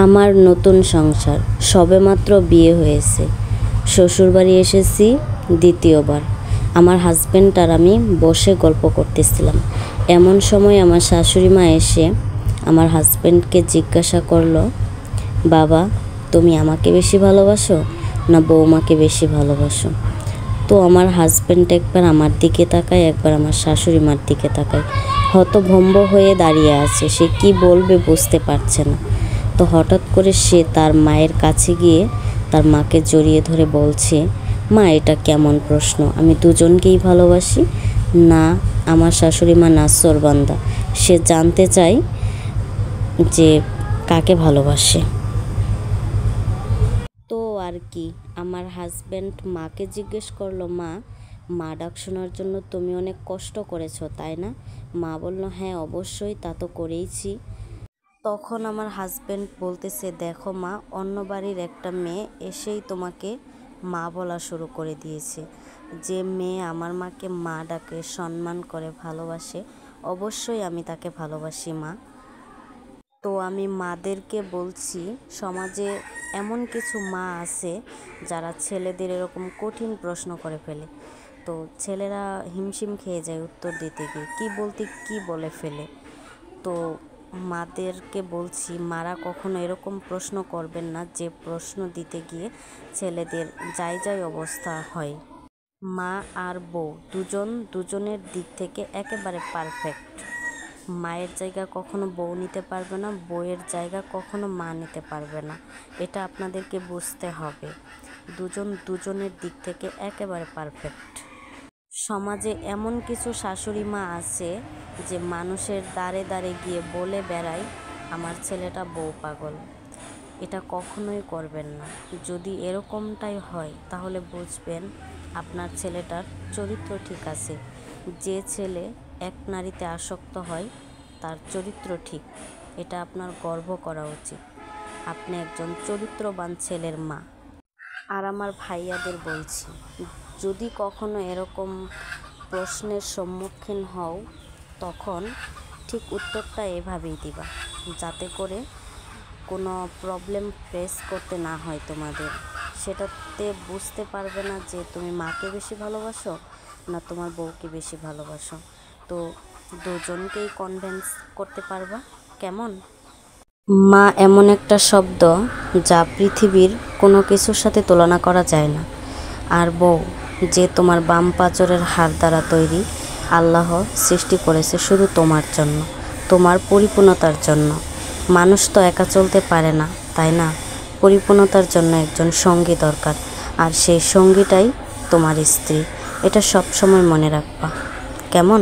আমার নতুন সংসার, সবেমাত্র বিয়ে হয়েছে। শ্বশুরবাড়ি এসেছি দ্বিতীয়বার। আমার হাজব্যান্ড আর আমি বসে গল্প করতেছিলাম। এমন সময় আমার শাশুড়ি মা এসে আমার হাজব্যান্ডকে জিজ্ঞাসা করলো, বাবা, তুমি আমাকে বেশি ভালোবাসো না বৌমাকে বেশি ভালোবাসো? তো আমার হাজব্যান্ড একবার আমার দিকে তাকায়, একবার আমার শাশুড়ি মার দিকে তাকায়। হতভম্ব হয়ে দাঁড়িয়ে আছে, সে কি বলবে বুঝতে পারছে না। তো হঠাৎ করে সে তার মায়ের কাছে গিয়ে তার মাকে জড়িয়ে ধরে বলছে, মা, এটা কেমন প্রশ্ন? আমি দুজনকেই ভালোবাসি। না, আমার শাশুড়ি মা নাছোড়বান্দা, সে জানতে চায় যে কাকে ভালোবাসে। তো আর কি, আমার হাজব্যান্ড মাকে জিজ্ঞেস করলো, মা ডাক শোনার জন্য তুমি অনেক কষ্ট করেছো, তাই না? মা বলল, হ্যাঁ অবশ্যই, তা তো করেইছি। তখন আমার হাজব্যান্ড বলতেছে, দেখো মা, অন্য বাড়ির একটা মেয়ে এসেই তোমাকে মা বলা শুরু করে দিয়েছে। যে মেয়ে আমার মাকে মা ডাকে, সম্মান করে, ভালোবাসে, অবশ্যই আমি তাকে ভালোবাসি মা। তো আমি মাদেরকে বলছি, সমাজে এমন কিছু মা আছে যারা ছেলেদের এরকম কঠিন প্রশ্ন করে ফেলে। তো ছেলেরা হিমশিম খেয়ে যায় উত্তর দিতে গিয়ে, কী বলতে কী বলে ফেলে। তো মাদেরকে বলছি, মারা কখনো এরকম প্রশ্ন করবেন না যে প্রশ্ন দিতে গিয়ে ছেলেদের যাই অবস্থা হয়। মা আর বউ দুজনের দিক থেকে একেবারে পারফেক্ট। মায়ের জায়গা কখনো বউ নিতে পারবে না, বউয়ের জায়গা কখনো মা নিতে পারবে না। এটা আপনাদেরকে বুঝতে হবে। দুজনের দিক থেকে একেবারে পারফেক্ট। সমাজে এমন কিছু শাশুড়ি মা আছে যে মানুষের দ্বারে গিয়ে বলে বেড়ায়, আমার ছেলেটা বউ পাগল। এটা কখনোই করবেন না। যদি এরকমটাই হয় তাহলে বুঝবেন আপনার ছেলেটার চরিত্র ঠিক আছে। যে ছেলে এক নারীতে আসক্ত হয় তার চরিত্র ঠিক, এটা আপনার গর্ব করা উচিত। আপনি একজন চরিত্রবান ছেলের মা। আর আমার ভাইয়াদের বলছি, যদি কখনো এরকম প্রশ্নের সম্মুখীন হও তখন ঠিক উত্তরটা এভাবেই দিবা, যাতে করে কোনো প্রবলেম ফেস করতে না হয় তোমাদের। সেটাতে বুঝতে পারবে না যে তুমি মাকে বেশি ভালোবাসো না তোমার বউকে বেশি ভালোবাসো। তো দুজনকেই কনভিন্স করতে পারবা। কেমন? মা এমন একটা শব্দ যা পৃথিবীর কোনো কিছুর সাথে তুলনা করা যায় না। আর বউ, যে তোমার বাম পাঁজরের হাড় দ্বারা তৈরি, আল্লাহ সৃষ্টি করেছে শুধু তোমার জন্য, তোমার পরিপূর্ণতার জন্য। মানুষ তো একা চলতে পারে না, তাই না? পরিপূর্ণতার জন্য একজন সঙ্গী দরকার, আর সেই সঙ্গীটাই তোমার স্ত্রী। এটা সব সময় মনে রাখবা। কেমন?